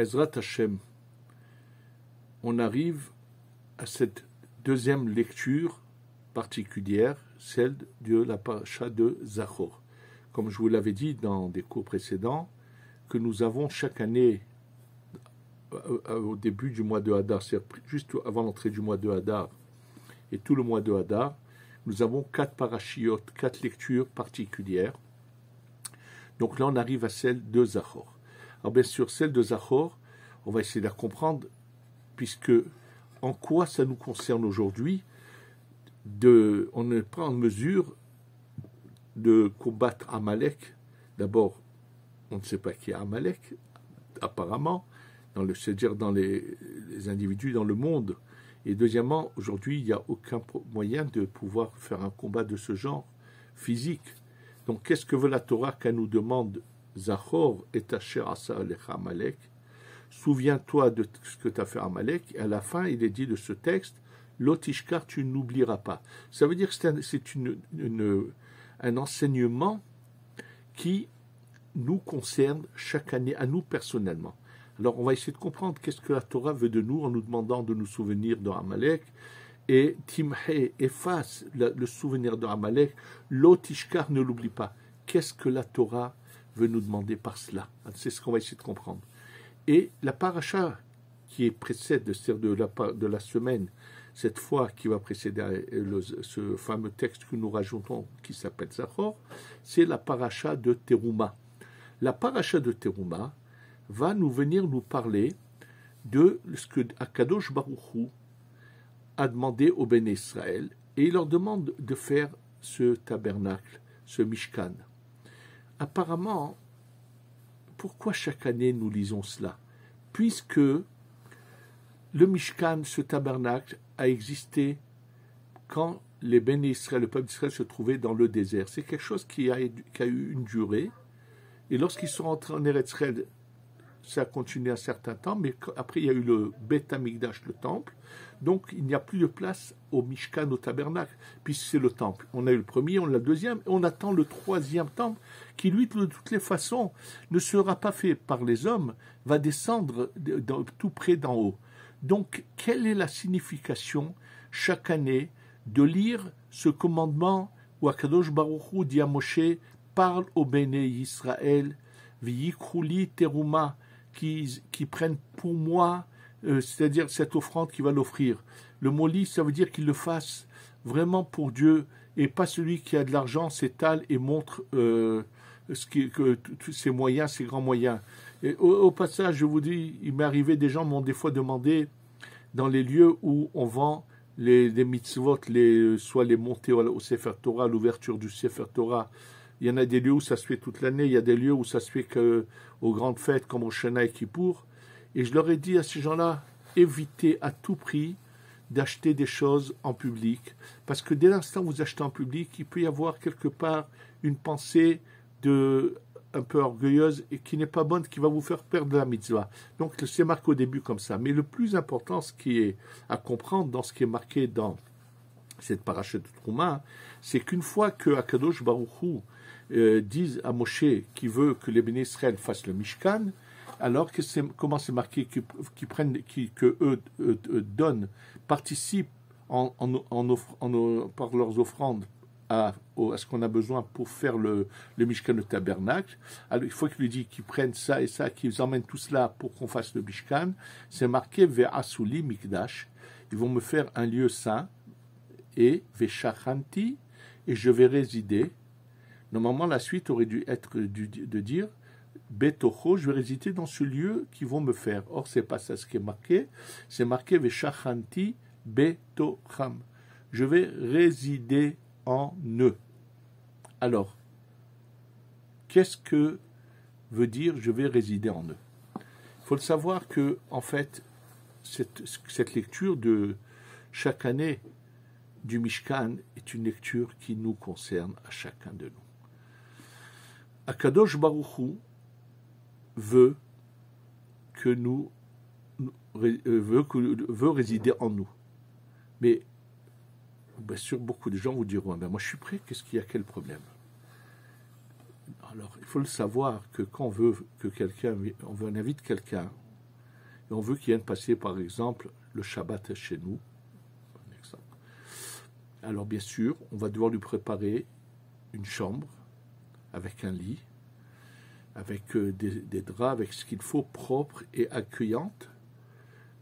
Bezrat Hashem, on arrive à cette deuxième lecture particulière, celle de la paracha de Zachor. Comme je vous l'avais dit dans des cours précédents, que nous avons chaque année, au début du mois de Hadar, c'est-à-dire juste avant l'entrée du mois de Hadar, et tout le mois de Hadar, nous avons 4 parachiotes, 4 lectures particulières. Donc là, on arrive à celle de Zachor. Alors bien sûr, celle de Zachor, on va essayer de la comprendre, puisque en quoi ça nous concerne aujourd'hui, on n'est pas en mesure de combattre Amalek. D'abord, on ne sait pas qui est Amalek, apparemment, c'est-à-dire dans les individus dans le monde. Et deuxièmement, aujourd'hui, il n'y a aucun moyen de pouvoir faire un combat de ce genre physique. Donc, qu'est-ce que veut la Torah qu'elle nous demande? Zachor et Asher asa alecha Amalek. Souviens-toi de ce que tu as fait à Amalek. Et à la fin, il est dit de ce texte, Lotishkar, tu n'oublieras pas. Ça veut dire que c'est un enseignement qui nous concerne chaque année, à nous personnellement. Alors, on va essayer de comprendre qu'est-ce que la Torah veut de nous en nous demandant de nous souvenir de Amalek. Et Timhe, efface le souvenir de Amalek. Lotishkar, ne l'oublie pas. Qu'est-ce que la Torah veut nous demander par cela? C'est ce qu'on va essayer de comprendre. Et la paracha qui précède, de la semaine, cette fois qui va précéder ce fameux texte que nous rajoutons, qui s'appelle Zachor, c'est la paracha de Teruma. La paracha de Teruma va venir nous parler de ce que Akadosh Baruch Hu a demandé au Béné Israël, et il leur demande de faire ce tabernacle, ce Mishkan. Apparemment, pourquoi chaque année nous lisons cela? Puisque le Mishkan, ce tabernacle, a existé quand les Béné Israël, le peuple d'Israël se trouvait dans le désert. C'est quelque chose qui a eu une durée, et lorsqu'ils sont rentrés en Eretz Israël, ça a continué un certain temps, mais après il y a eu le Beth Amikdash, le temple, donc il n'y a plus de place au Mishkan, au tabernacle, puisque c'est le temple. On a eu le premier, on a le deuxième, et on attend le troisième temple, qui lui, de toutes les façons, ne sera pas fait par les hommes, va descendre tout près d'en haut. Donc, quelle est la signification, chaque année, de lire ce commandement où Akadosh Baruch Hu dit à Moshe, parle au Béné Israël, V'yikhuli teruma, qui prennent pour moi, c'est-à-dire cette offrande qu'il va l'offrir. Le mot li, ça veut dire qu'il le fasse vraiment pour Dieu, et pas celui qui a de l'argent s'étale et montre tous ses moyens, ses grands moyens. Et au passage, je vous dis, il m'est arrivé, des gens m'ont des fois demandé, dans les lieux où on vend les mitzvot, soit les montées au Sefer Torah, l'ouverture du Sefer Torah. Il y en a des lieux où ça se fait toute l'année, il y a des lieux où ça se fait qu'aux grandes fêtes, comme au Shana et Kippour. Et je leur ai dit à ces gens-là, évitez à tout prix d'acheter des choses en public, parce que dès l'instant où vous achetez en public, il peut y avoir quelque part une pensée un peu orgueilleuse et qui n'est pas bonne, qui va vous faire perdre la mitzvah. Donc c'est marqué au début comme ça. Mais le plus important, ce qui est à comprendre dans ce qui est marqué dans cette paracha de Trouma, c'est qu'une fois que Akadosh Baruch Hu dise à Moshe qu'il veut que les Béné Israël fassent le Mishkan, alors que comment c'est marqué que eux donnent, participent par leurs offrandes à ce qu'on a besoin pour faire le Mishkan, le tabernacle. Alors il faut qu'il lui dise qu'ils prennent ça et ça, qu'ils emmènent tout cela pour qu'on fasse le Mishkan. C'est marqué Ve'asuli Mikdash. Ils vont me faire un lieu saint, et Ve'shachanti, et je vais résider. Normalement, la suite aurait dû être de dire Betocho, je vais résider dans ce lieu qu'ils vont me faire. Or, c'est pas ça ce qui est marqué. C'est marqué Ve'shachanti Betocham. Je vais résider en eux. Alors, qu'est-ce que veut dire je vais résider en eux? Il faut le savoir que, en fait, cette lecture de chaque année du Mishkan est une lecture qui nous concerne à chacun de nous. Akadosh Baruch Hu veut résider en nous. Mais bien sûr, beaucoup de gens vous diront, ben moi je suis prêt, qu'est-ce qu'il y a, quel problème? Alors, il faut le savoir que quand on invite quelqu'un et on veut qu'ils viennent passer, par exemple, le Shabbat chez nous. Alors, bien sûr, on va devoir lui préparer une chambre avec un lit, avec des draps, avec ce qu'il faut, propre et accueillante.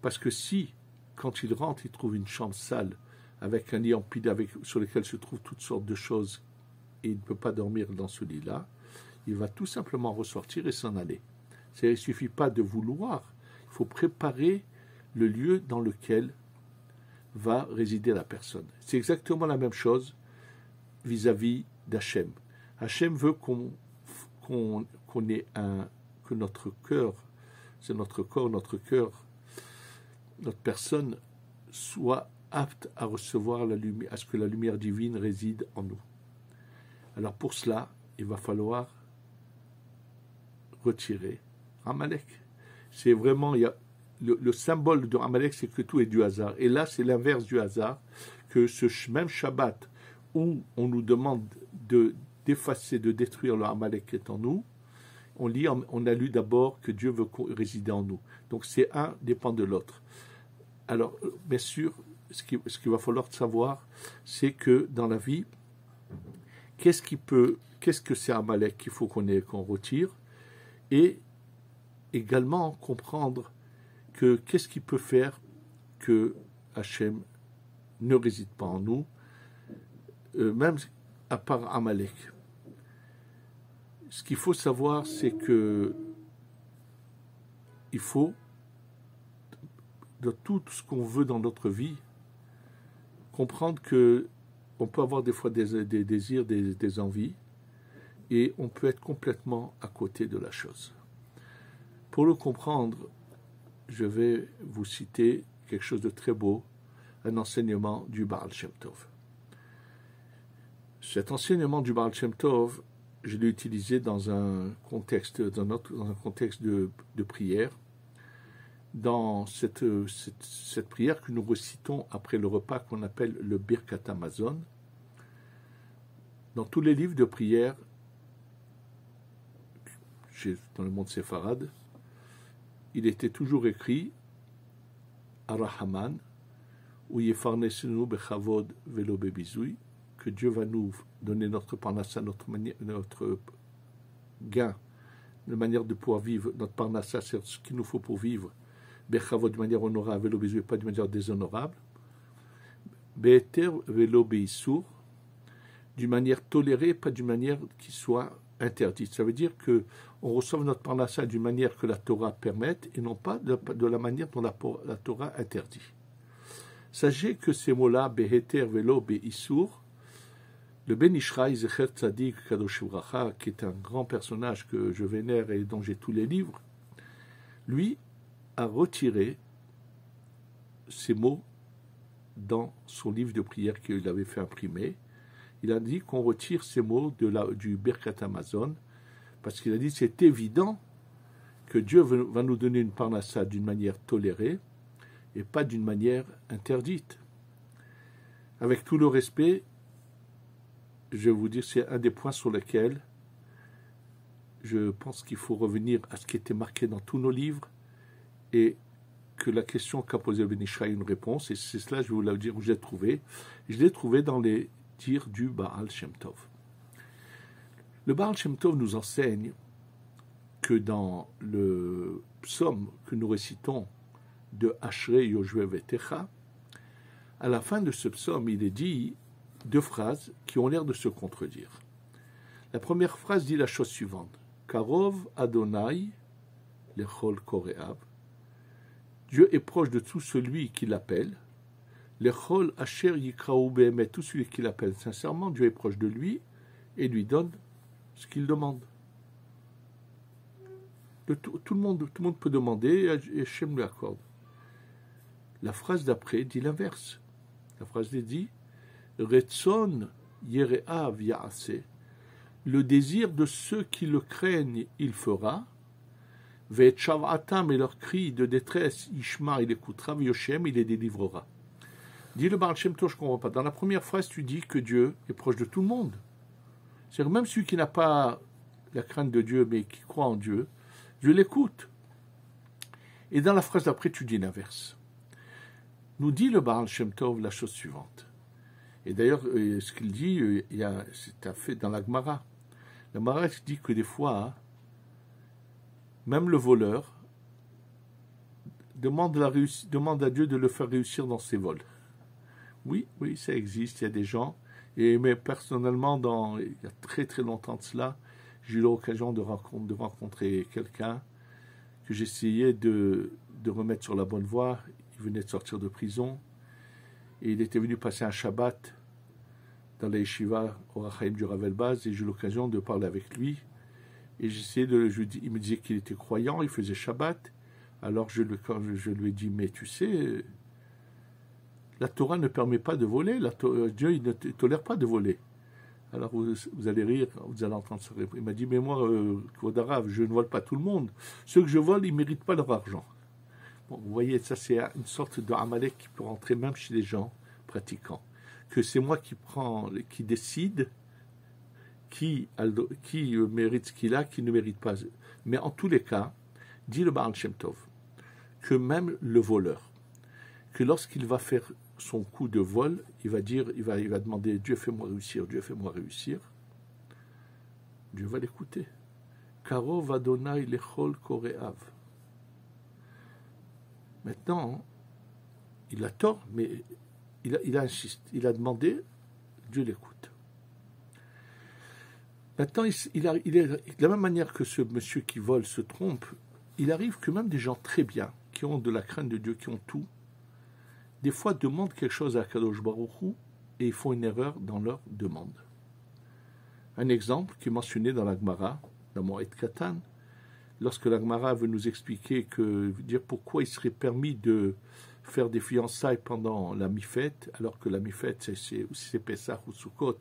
Parce que si, quand il rentre, il trouve une chambre sale, avec un lit empilé sur lequel se trouvent toutes sortes de choses, et il ne peut pas dormir dans ce lit-là, il va tout simplement ressortir et s'en aller. Il ne suffit pas de vouloir, il faut préparer le lieu dans lequel va résider la personne. C'est exactement la même chose vis-à-vis d'Hachem. Hachem veut qu'on ait que notre cœur, c'est notre corps, notre cœur, notre personne soit apte à recevoir la lumière, à ce que la lumière divine réside en nous. Alors pour cela, il va falloir retirer Amalek. C'est vraiment, le symbole de Amalek, c'est que tout est du hasard. Et là, c'est l'inverse du hasard, que ce même Shabbat où on nous demande d'effacer, de détruire le Amalek qui est en nous, on a lu d'abord que Dieu veut résider en nous. Donc c'est un dépend de l'autre. Alors, bien sûr, ce qu'il va falloir savoir, c'est que dans la vie, qu'est-ce que c'est Amalek qu'il faut qu'on retire, et également comprendre que qu'est-ce qui peut faire que Hachem ne réside pas en nous, même à part Amalek. Ce qu'il faut savoir, c'est que il faut, de tout ce qu'on veut dans notre vie, comprendre que on peut avoir des fois des désirs, des envies, et on peut être complètement à côté de la chose. Pour le comprendre, je vais vous citer quelque chose de très beau, un enseignement du Baal Shem Tov. Cet enseignement du Baal Shem Tov, je l'ai utilisé dans un contexte, de prière, dans cette prière que nous récitons après le repas qu'on appelle le Birkat Hamazon. Dans tous les livres de prière, dans le monde séfarade, il était toujours écrit Arahaman ou Yefarnesenu bechavod velo bebizoui, que Dieu va nous donner notre parnassa, notre gain, la manière de pouvoir vivre, notre parnassa, c'est ce qu'il nous faut pour vivre, bechavod de manière honorable, velo bebizoui, pas de manière déshonorable, be'eter velo be'isur, d'une manière tolérée, pas d'une manière qui soit interdite. Ça veut dire que on reçoit notre parnassa d'une manière que la Torah permette et non pas de la manière dont la Torah interdit. Sachez que ces mots-là, beheter velo be'isur, le Ben Ishraï Zecher Tzadik Kadosh Uvracha, qui est un grand personnage que je vénère et dont j'ai tous les livres, lui a retiré ces mots dans son livre de prière qu'il avait fait imprimer. Il a dit qu'on retire ces mots du Birkat Hamazon, parce qu'il a dit c'est évident que Dieu va nous donner une parnassa d'une manière tolérée et pas d'une manière interdite. Avec tout le respect, je vais vous dire, c'est un des points sur lesquels je pense qu'il faut revenir à ce qui était marqué dans tous nos livres et que la question qu'a posée le Ben Ishraï a une réponse, et c'est cela, je vais vous la dire où je l'ai trouvé. Je l'ai trouvé dans les dires du Baal Shem Tov. Le Baal Shem Tov nous enseigne que dans le psaume que nous récitons de Ashrei Yoshvei Vetecha, à la fin de ce psaume, il est dit deux phrases qui ont l'air de se contredire. La première phrase dit la chose suivante: Karov Adonai lechol koreav. Dieu est proche de tout celui qui l'appelle. Lechol asher yikraou behemet, tout celui qui l'appelle sincèrement, Dieu est proche de lui et lui donne ce qu'il demande. Tout le monde peut demander et Hachem lui accorde. La phrase d'après dit l'inverse. La phrase dit Retson yereav yaase. Le désir de ceux qui le craignent, il fera. Ve'et shavatam, et leur cri de détresse, Ishma, il écoutera. Ve'yoshem, il les délivrera. Dit le Baal Shem Tov, je ne comprends pas. Dans la première phrase, tu dis que Dieu est proche de tout le monde. C'est-à-dire même celui qui n'a pas la crainte de Dieu, mais qui croit en Dieu, Dieu l'écoute. Et dans la phrase d'après, tu dis l'inverse. Nous dit le Baal Shem Tov la chose suivante. Et d'ailleurs, ce qu'il dit, c'est fait dans la Gemara. La Gemara dit que des fois, même le voleur demande à Dieu de le faire réussir dans ses vols. Oui, ça existe, il y a des gens. Mais personnellement, il y a très très longtemps de cela, j'ai eu l'occasion de rencontrer quelqu'un que j'essayais de remettre sur la bonne voie. Il venait de sortir de prison et il était venu passer un Shabbat dans la yeshiva au Rachaim du Rav Elbaz et j'ai eu l'occasion de parler avec lui. Et il me disait qu'il était croyant, il faisait Shabbat. Alors quand je lui ai dit, mais tu sais, la Torah ne permet pas de voler, Dieu il ne tolère pas de voler. Alors vous allez rire, vous allez entendre ça. Il m'a dit, mais moi, Kvod Harav, je ne vole pas tout le monde. Ceux que je vole, ils ne méritent pas leur argent. Bon, vous voyez, ça c'est une sorte de Amalek qui peut rentrer même chez les gens pratiquants. Que c'est moi qui décide qui mérite ce qu'il a, qui ne mérite pas. Mais en tous les cas, dit le Baal Shem Tov, que même le voleur, que lorsqu'il va faire son coup de vol, il va demander Dieu fais-moi réussir, Dieu fais-moi réussir. Dieu va l'écouter. Karov Adonai lechol koreav. Maintenant, il a tort, mais il insiste, il a demandé, Dieu l'écoute. Maintenant, de la même manière que ce monsieur qui vole se trompe, il arrive que même des gens très bien, qui ont de la crainte de Dieu, qui ont tout, des fois demandent quelque chose à Kadosh Baruch Hu et ils font une erreur dans leur demande. Un exemple qui est mentionné dans la Gemara, dans Moed Katan, lorsque la Gemara veut nous expliquer dire pourquoi il serait permis de faire des fiançailles pendant la mi-fête, alors que la mi-fête, c'est Pessah ou Sukkot,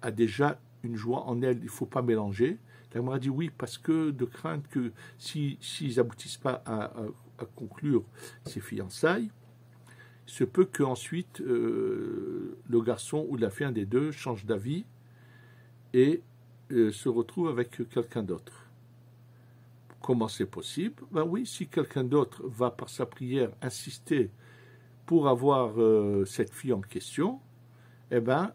a déjà une joie en elle, il ne faut pas mélanger. La Gemara dit oui, parce que de crainte que s'ils n'aboutissent pas à conclure ces fiançailles, il se peut qu'ensuite le garçon ou la fille, un des deux, change d'avis et se retrouve avec quelqu'un d'autre. Comment c'est possible? Ben oui, si quelqu'un d'autre va par sa prière insister pour avoir cette fille en question, eh ben,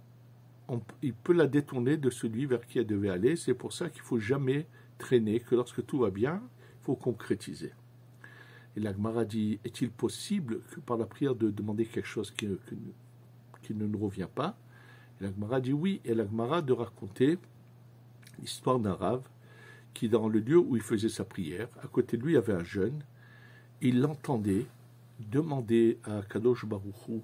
il peut la détourner de celui vers qui elle devait aller. C'est pour ça qu'il ne faut jamais traîner, que lorsque tout va bien, il faut concrétiser. Et la Gemara dit, est-il possible que par la prière de demander quelque chose qui ne nous revient pas? Et la Gemara dit oui, et la Gemara de raconter l'histoire d'un Rav qui, dans le lieu où il faisait sa prière, à côté de lui, il y avait un jeune, il l'entendait demander à Kadosh Baruch Hu,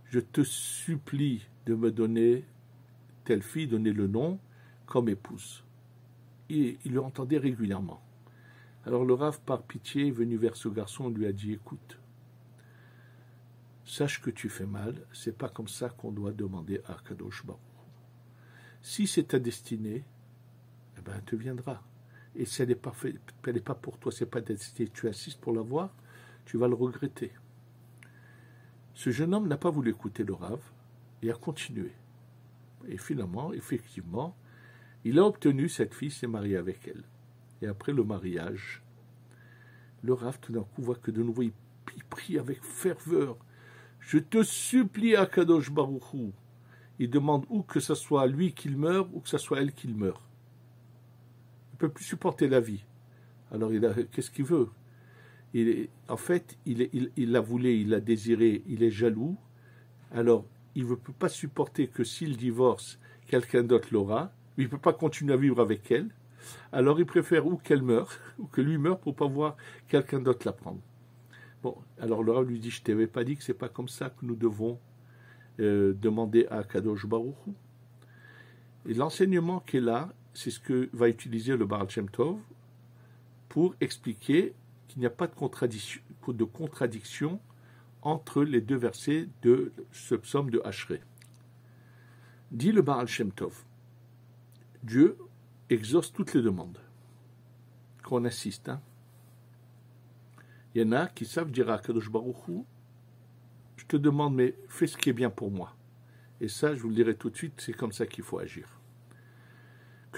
je te supplie de me donner telle fille, donner le nom comme épouse. Et il le entendait régulièrement. Alors le Rav, par pitié, est venu vers ce garçon et lui a dit, écoute, sache que tu fais mal, c'est pas comme ça qu'on doit demander à Kadosh Baruch. Si c'est ta destinée, eh ben, elle te viendra. Et si elle n'est pas pour toi, c'est pas ta destinée, tu insistes pour l'avoir, tu vas le regretter. Ce jeune homme n'a pas voulu écouter le Rav et a continué. Et finalement, effectivement, il a obtenu cette fille, s'est marié avec elle. Et après le mariage, le Rav tout d'un coup voit que de nouveau il prie avec ferveur. Je te supplie à Kadosh Baruch Hu. Il demande ou que ce soit lui qu'il meure ou que ce soit elle qu'il meure. Il ne peut plus supporter la vie. Alors qu'est-ce qu'il veut? En fait, il l'a voulu, il l'a désiré, il est jaloux. Alors, il ne peut pas supporter que s'il divorce, quelqu'un d'autre l'aura. Il ne peut pas continuer à vivre avec elle. Alors, il préfère ou qu'elle meure, ou que lui meure pour ne pas voir quelqu'un d'autre la prendre. Bon, alors le Rav lui dit, je ne t'avais pas dit que ce n'est pas comme ça que nous devons demander à Kadosh Baruch Hu. Et l'enseignement qui est là, c'est ce que va utiliser le Baal Shem Tov pour expliquer qu'il n'y a pas de contradiction entre les deux versets de ce psaume de Ashrei. Dit le Baal Shem Tov, Dieu exauce toutes les demandes. Qu'on insiste. Il y en a qui savent dire à Kadosh Baruch Hu, je te demande, mais fais ce qui est bien pour moi. Et ça, je vous le dirai tout de suite, c'est comme ça qu'il faut agir.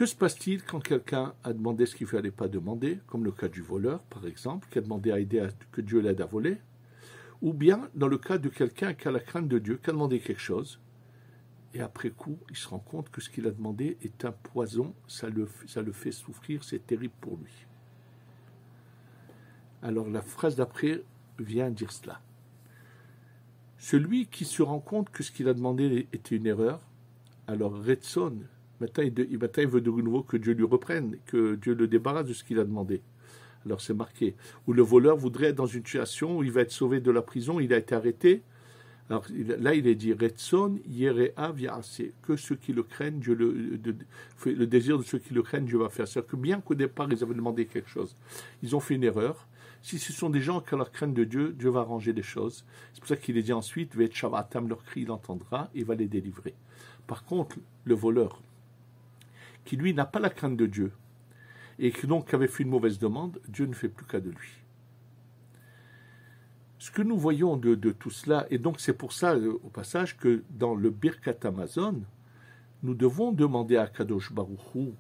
Que se passe-t-il quand quelqu'un a demandé ce qu'il ne fallait pas demander, comme le cas du voleur, par exemple, qui a demandé à aider que Dieu l'aide à voler, ou bien dans le cas de quelqu'un qui a la crainte de Dieu, qui a demandé quelque chose, et après coup, il se rend compte que ce qu'il a demandé est un poison, ça le fait souffrir, c'est terrible pour lui. Alors la phrase d'après vient dire cela. Celui qui se rend compte que ce qu'il a demandé était une erreur, alors Retson, maintenant il veut de nouveau que Dieu lui reprenne, que Dieu le débarrasse de ce qu'il a demandé. Alors c'est marqué. Ou le voleur voudrait être dans une situation où il va être sauvé de la prison, il a été arrêté. Alors là il est dit Retson Yerea Viase, que ceux qui le craignent, Dieu le désir de ceux qui le craignent, Dieu va faire. C'est-à-dire que bien qu'au départ ils avaient demandé quelque chose, ils ont fait une erreur. Si ce sont des gens qui ont la crainte de Dieu, Dieu va arranger les choses. C'est pour ça qu'il est dit ensuite, Vet Shavatam, leur cri, il entendra et va les délivrer. Par contre, le voleur, qui lui n'a pas la crainte de Dieu, et qui donc avait fait une mauvaise demande, Dieu ne fait plus qu'à de lui. Ce que nous voyons de tout cela, et donc c'est pour ça, au passage, que dans le Birkat Amazon, nous devons demander à Kadosh Baruch Hu,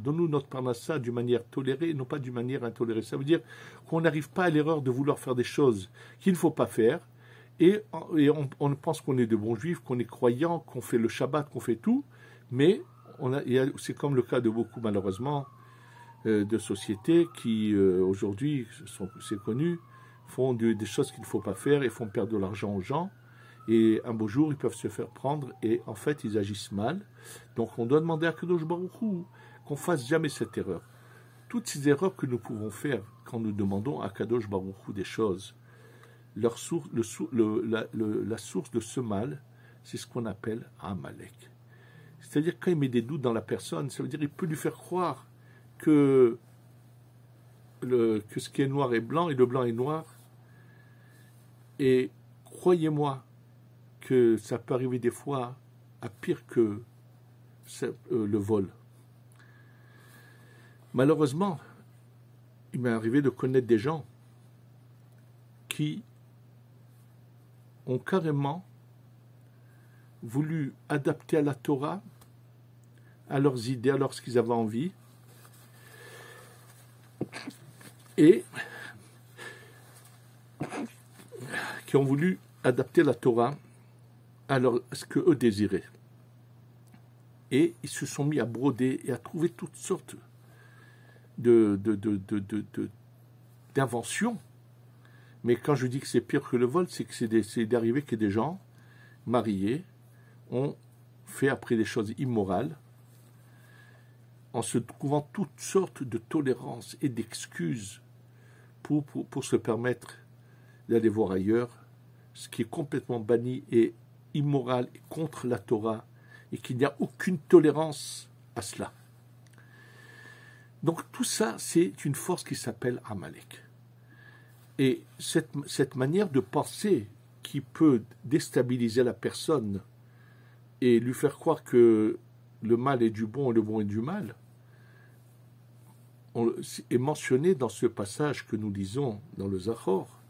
donne-nous notre parnassa d'une manière tolérée et non pas d'une manière intolérée. Ça veut dire qu'on n'arrive pas à l'erreur de vouloir faire des choses qu'il ne faut pas faire, et on pense qu'on est de bons juifs, qu'on est croyants, qu'on fait le Shabbat, qu'on fait tout, mais c'est comme le cas de beaucoup, malheureusement, de sociétés qui, aujourd'hui, c'est connu, font des choses qu'il ne faut pas faire et font perdre de l'argent aux gens. Et un beau jour, ils peuvent se faire prendre et en fait, ils agissent mal. Donc, on doit demander à Kadosh Baruch Hu qu'on fasse jamais cette erreur. Toutes ces erreurs que nous pouvons faire quand nous demandons à Kadosh Baruch Hu des choses, la source de ce mal, c'est ce qu'on appelle Amalek. C'est-à-dire quand il met des doutes dans la personne, ça veut dire qu'il peut lui faire croire que ce qui est noir est blanc et le blanc est noir. Et croyez-moi que ça peut arriver des fois à pire que le vol. Malheureusement, il m'est arrivé de connaître des gens qui ont carrément voulu adapter à la Torah, à leurs idées, à ce qu'ils avaient envie, et qui ont voulu adapter la Torah à ce qu'eux désiraient. Et ils se sont mis à broder et à trouver toutes sortes d'inventions. Mais quand je dis que c'est pire que le vol, c'est que c'est d'arriver que des gens mariés ont fait après des choses immorales en se trouvant toutes sortes de tolérances et d'excuses pour se permettre d'aller voir ailleurs, ce qui est complètement banni et immoral et contre la Torah, et qu'il n'y a aucune tolérance à cela. Donc tout ça, c'est une force qui s'appelle Amalek. Et cette manière de penser qui peut déstabiliser la personne et lui faire croire que le mal est du bon et le bon est du mal, est mentionné dans ce passage que nous lisons dans le Zachor,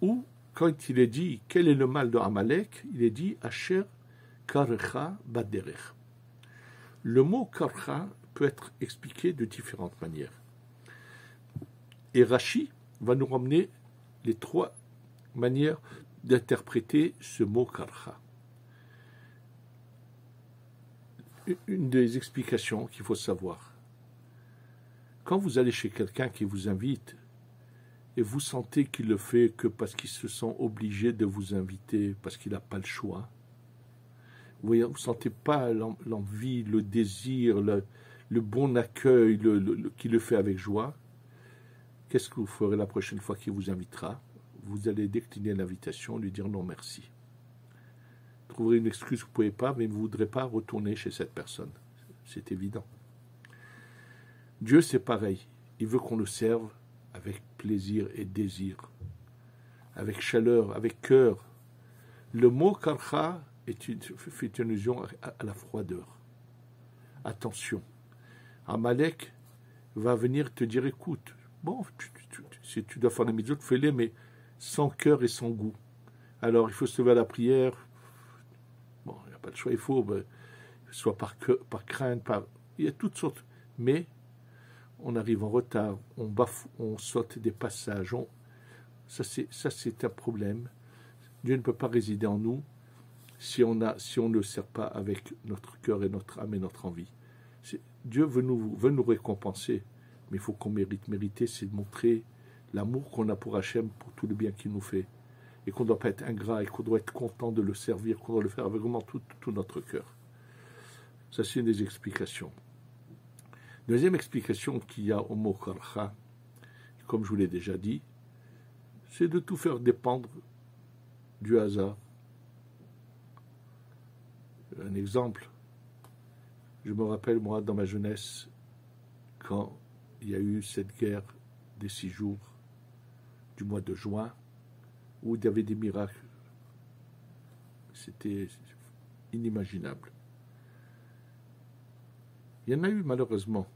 où, quand il est dit quel est le mal de Amalek, il est dit Asher Karcha Baderech. Le mot Karcha peut être expliqué de différentes manières. Et Rashi va nous ramener les 3 manières d'interpréter ce mot Karcha. Une des explications qu'il faut savoir, quand vous allez chez quelqu'un qui vous invite et vous sentez qu'il le fait que parce qu'il se sent obligé de vous inviter, parce qu'il n'a pas le choix, vous ne sentez pas l'envie, le désir, le bon accueil qu'il le fait avec joie, qu'est-ce que vous ferez la prochaine fois qu'il vous invitera? Vous allez décliner l'invitation, lui dire non merci. Vous trouverez une excuse que vous ne pouvez pas, mais vous ne voudrez pas retourner chez cette personne. C'est évident. Dieu, c'est pareil. Il veut qu'on le serve avec plaisir et désir, avec chaleur, avec cœur. Le mot karcha fait une allusion à la froideur. Attention. Amalek va venir te dire, écoute, bon, si tu dois faire les mitzvot, fais-les, mais sans cœur et sans goût. Alors, il faut se lever à la prière. Bon, il n'y a pas le le choix, il faut, soit par crainte, il y a toutes sortes, mais on arrive en retard, on bafoue, on saute des passages, ça c'est un problème. Dieu ne peut pas résider en nous si on ne le sert pas avec notre cœur et notre âme et notre envie. Dieu veut nous récompenser, mais il faut qu'on mériter, c'est de montrer l'amour qu'on a pour Hachem, pour tout le bien qu'il nous fait, et qu'on ne doit pas être ingrat, et qu'on doit être content de le servir, qu'on doit le faire avec vraiment tout notre cœur. Ça, c'est une des explications. Deuxième explication qu'il y a au mot karcha, comme je vous l'ai déjà dit, c'est de tout faire dépendre du hasard. Un exemple, je me rappelle, moi, dans ma jeunesse, quand il y a eu cette guerre des 6 jours du mois de juin, où il y avait des miracles. C'était inimaginable. Il y en a eu, malheureusement,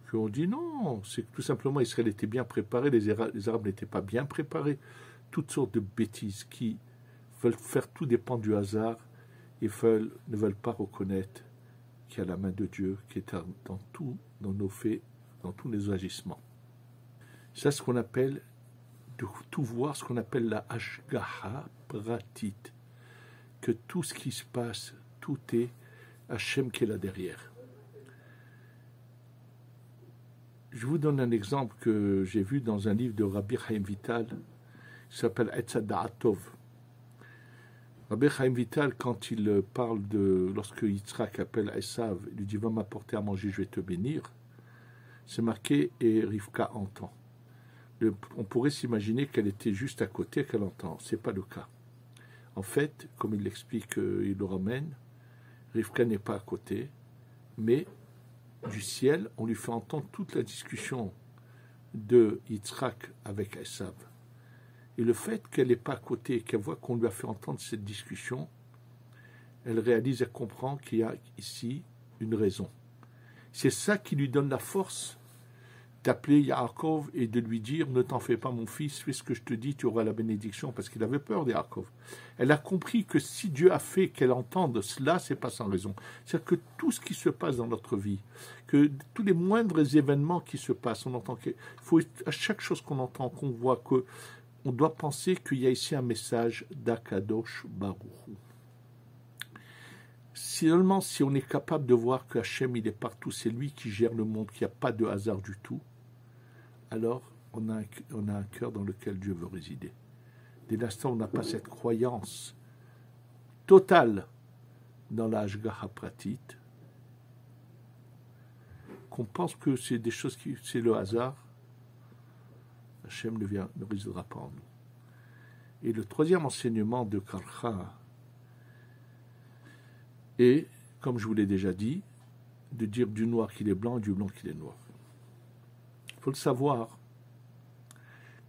qui ont dit non, c'est que tout simplement Israël était bien préparé, les Arabes n'étaient pas bien préparés. Toutes sortes de bêtises qui veulent faire tout dépendre du hasard et ne veulent pas reconnaître qu'il y a la main de Dieu qui est dans nos faits, dans tous les agissements. C'est ce qu'on appelle, de tout voir, ce qu'on appelle la Hashgaha Pratit, que tout ce qui se passe, tout est Hachem qui est là derrière. Je vous donne un exemple que j'ai vu dans un livre de Rabbi Chaim Vital, qui s'appelle Etzad Da'atov. Rabbi Chaim Vital, quand il parle lorsque Yitzhak appelle Esav, il lui dit « Va m'apporter à manger, je vais te bénir », c'est marqué « Et Rivka entend ». On pourrait s'imaginer qu'elle était juste à côté, qu'elle entend. Ce n'est pas le cas. En fait, comme il l'explique, il le ramène, Rivka n'est pas à côté, mais du ciel, on lui fait entendre toute la discussion de Yitzhak avec Esav. Et le fait qu'elle n'est pas à côté, qu'elle voit qu'on lui a fait entendre cette discussion, elle réalise, elle comprend qu'il y a ici une raison. C'est ça qui lui donne la force d'appeler Yaakov et de lui dire « Ne t'en fais pas mon fils, fais ce que je te dis, tu auras la bénédiction » parce qu'il avait peur de Yaakov. Elle a compris que si Dieu a fait qu'elle entende cela, c'est pas sans raison. C'est-à-dire que tout ce qui se passe dans notre vie, que tous les moindres événements qui se passent, on entend qu'il faut, à chaque chose qu'on entend, qu'on voit, que on doit penser qu'il y a ici un message d'Akadosh Baruch Hu. Seulement si on est capable de voir que Hachem il est partout, c'est lui qui gère le monde, qu'il n'y a pas de hasard du tout, alors on a un cœur dans lequel Dieu veut résider. Dès l'instant où on n'a pas cette croyance totale dans la Hashgaha Pratit, qu'on pense que c'est des choses c'est le hasard, Hachem ne résidera pas en nous. Et le troisième enseignement de Karcha est, comme je vous l'ai déjà dit, de dire du noir qu'il est blanc et du blanc qu'il est noir. Il faut le savoir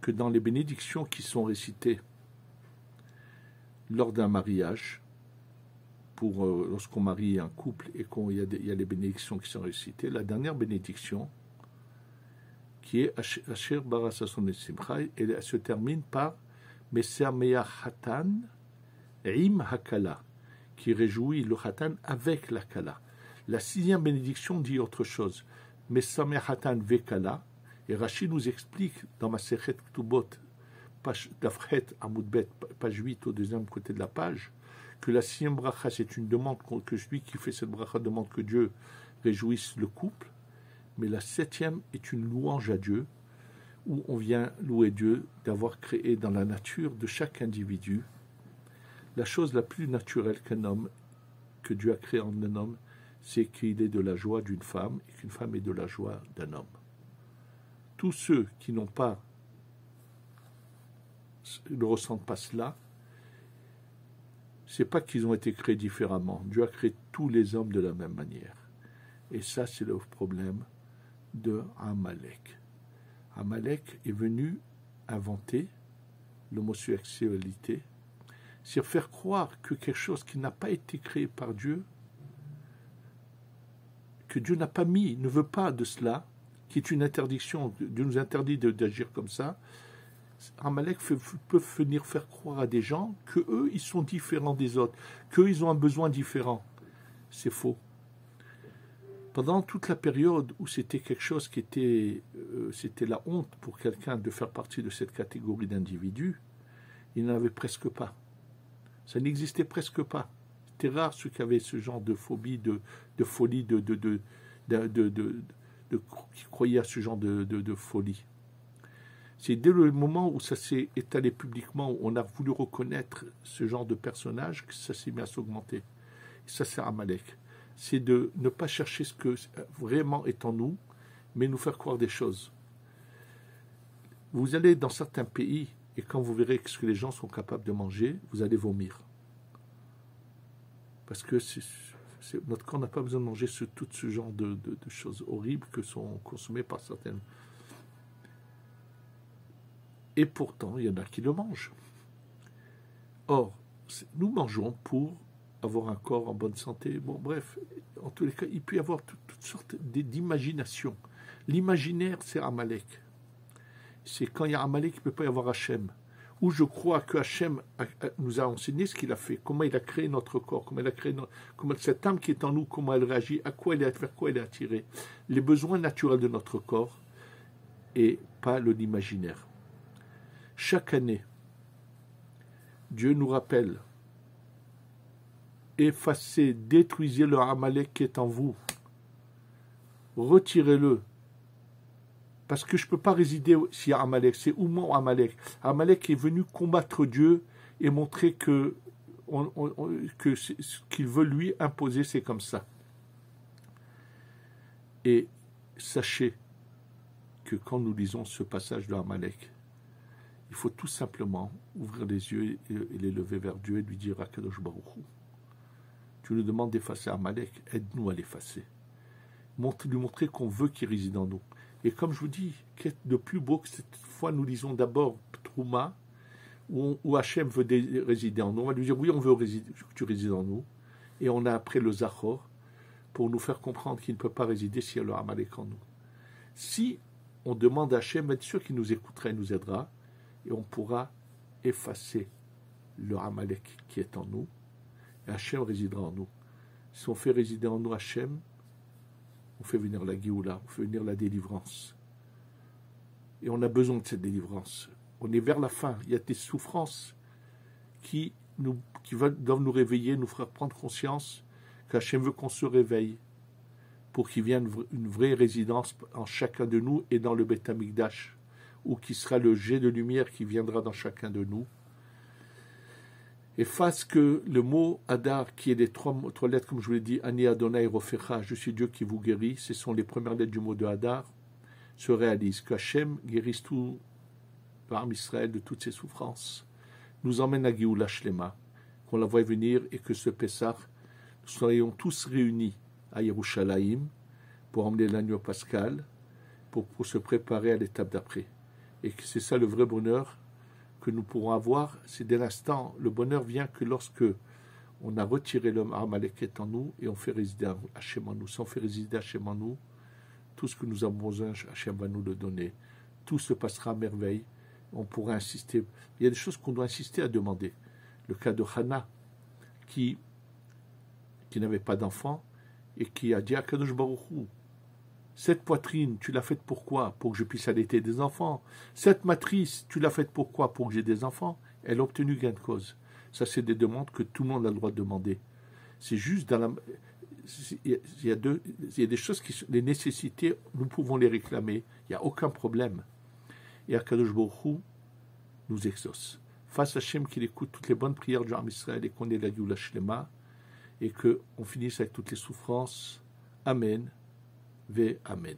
que dans les bénédictions qui sont récitées lors d'un mariage, lorsqu'on marie un couple et qu'il y a les bénédictions qui sont récitées, la dernière bénédiction, qui est Asher bara sason et simcha, elle se termine par Meser meach hatan im hakala, qui réjouit le hatan avec la kala. La 6e bénédiction dit autre chose. Meser meach hatan vekala, et Rashi nous explique dans Masechet Ktubot, page d'Afret Amoudbet, page 8 au deuxième côté de la page, que la 6e bracha, c'est une demande que celui qui fait cette bracha demande que Dieu réjouisse le couple, mais la 7e est une louange à Dieu, où on vient louer Dieu d'avoir créé dans la nature de chaque individu la chose la plus naturelle qu'un homme, que Dieu a créé en un homme, c'est qu'il est de la joie d'une femme et qu'une femme est de la joie d'un homme. Tous ceux qui ne ressentent pas cela, c'est pas qu'ils ont été créés différemment. Dieu a créé tous les hommes de la même manière. Et ça, c'est le problème de Amalek. Amalek est venu inventer l'homosexualité, c'est faire croire que quelque chose qui n'a pas été créé par Dieu, que Dieu n'a pas mis, ne veut pas de cela, qui est une interdiction, Dieu nous interdit d'agir comme ça, Amalek peut venir faire croire à des gens qu'eux, ils sont différents des autres, qu'eux, ils ont un besoin différent. C'est faux. Pendant toute la période où c'était quelque chose qui était, c'était la honte pour quelqu'un de faire partie de cette catégorie d'individus, il n'en avait presque pas. Ça n'existait presque pas. C'était rare ceux qui avaient ce genre de phobie, de folie, qui croyaient à ce genre de folie. C'est dès le moment où ça s'est étalé publiquement, où on a voulu reconnaître ce genre de personnage, que ça s'est mis à s'augmenter. Et ça, c'est Amalek. C'est de ne pas chercher ce que vraiment est en nous, mais nous faire croire des choses. Vous allez dans certains pays, et quand vous verrez ce que les gens sont capables de manger, vous allez vomir. Parce que notre corps n'a pas besoin de manger tout ce genre de choses horribles que sont consommées par certaines. Et pourtant, il y en a qui le mangent. Or, nous mangeons pour avoir un corps en bonne santé. Bon, bref, en tous les cas, il peut y avoir toutes sortes d'imagination. L'imaginaire, c'est Amalek. C'est quand il y a Amalek, il ne peut pas y avoir Hachem. Où je crois que Hachem nous a enseigné ce qu'il a fait, comment il a créé notre corps, comment il a créé comment cette âme qui est en nous, comment elle réagit, vers quoi elle est attirée, les besoins naturels de notre corps et pas l'imaginaire. Chaque année, Dieu nous rappelle, effacez, détruisez le Amalek qui est en vous, retirez-le, parce que je ne peux pas résider s'il y a Amalek, c'est où mon Amalek. Amalek est venu combattre Dieu et montrer que ce qu'il veut lui imposer, c'est comme ça. Et sachez que quand nous lisons ce passage de Amalek, il faut tout simplement ouvrir les yeux et les lever vers Dieu et lui dire Akadosh Baruch Hu, tu nous demandes d'effacer Amalek, aide-nous à l'effacer. Lui montrer qu'on veut qu'il réside en nous. Et comme je vous dis, qu'est-ce de plus beau que cette fois nous lisons d'abord Trouma, où Hachem veut résider en nous. On va lui dire oui, on veut que tu résides en nous. Et on a après le Zachor pour nous faire comprendre qu'il ne peut pas résider s'il y a le Amalek en nous. Si on demande à Hachem, être sûr qu'il nous écoutera et nous aidera, et on pourra effacer le Amalek qui est en nous, et Hachem résidera en nous. Si on fait résider en nous Hachem, on fait venir la Géoula, on fait venir la délivrance. Et on a besoin de cette délivrance. On est vers la fin, il y a des souffrances qui doivent nous réveiller, nous faire prendre conscience qu'Hachem veut qu'on se réveille pour qu'il vienne une vraie résidence en chacun de nous et dans le Beth Amikdash, ou qui sera le jet de lumière qui viendra dans chacun de nous. Et face que le mot Hadar, qui est les trois lettres, comme je vous l'ai dit, Ani Adonai Rofecha, je suis Dieu qui vous guérit, ce sont les premières lettres du mot de Hadar, se réalise, que Hachem guérisse tout l'âme Israël de toutes ses souffrances, nous emmène à Géoula Shlema, qu'on la voie venir et que ce Pessah, nous soyons tous réunis à Yerushalayim pour emmener l'agneau pascal, pour se préparer à l'étape d'après. Et que c'est ça le vrai bonheur que nous pourrons avoir, c'est dès l'instant, le bonheur vient que lorsque on a retiré l'homme Amalek qui est en nous et on fait résider Hachem en nous. Si on fait résider Hachem en nous, tout ce que nous avons besoin, Hachem va nous le donner. Tout se passera à merveille. On pourra insister. Il y a des choses qu'on doit insister à demander. Le cas de Hannah, qui n'avait pas d'enfant et qui a dit à Kadosh Baruch Hu, cette poitrine, tu l'as faite pourquoi? Pour que je puisse allaiter des enfants. Cette matrice, tu l'as faite pourquoi? Pour que j'ai des enfants. Elle a obtenu gain de cause. Ça, c'est des demandes que tout le monde a le droit de demander. C'est juste dans la... Il y a des choses qui sont... Les nécessités, nous pouvons les réclamer. Il n'y a aucun problème. Et Akadosh Baruch Hu nous exauce. Face à Hachem qu'il écoute toutes les bonnes prières du Ham Israël et qu'on ait la Géoula Shlema et qu'on finisse avec toutes les souffrances. Amen. Amen.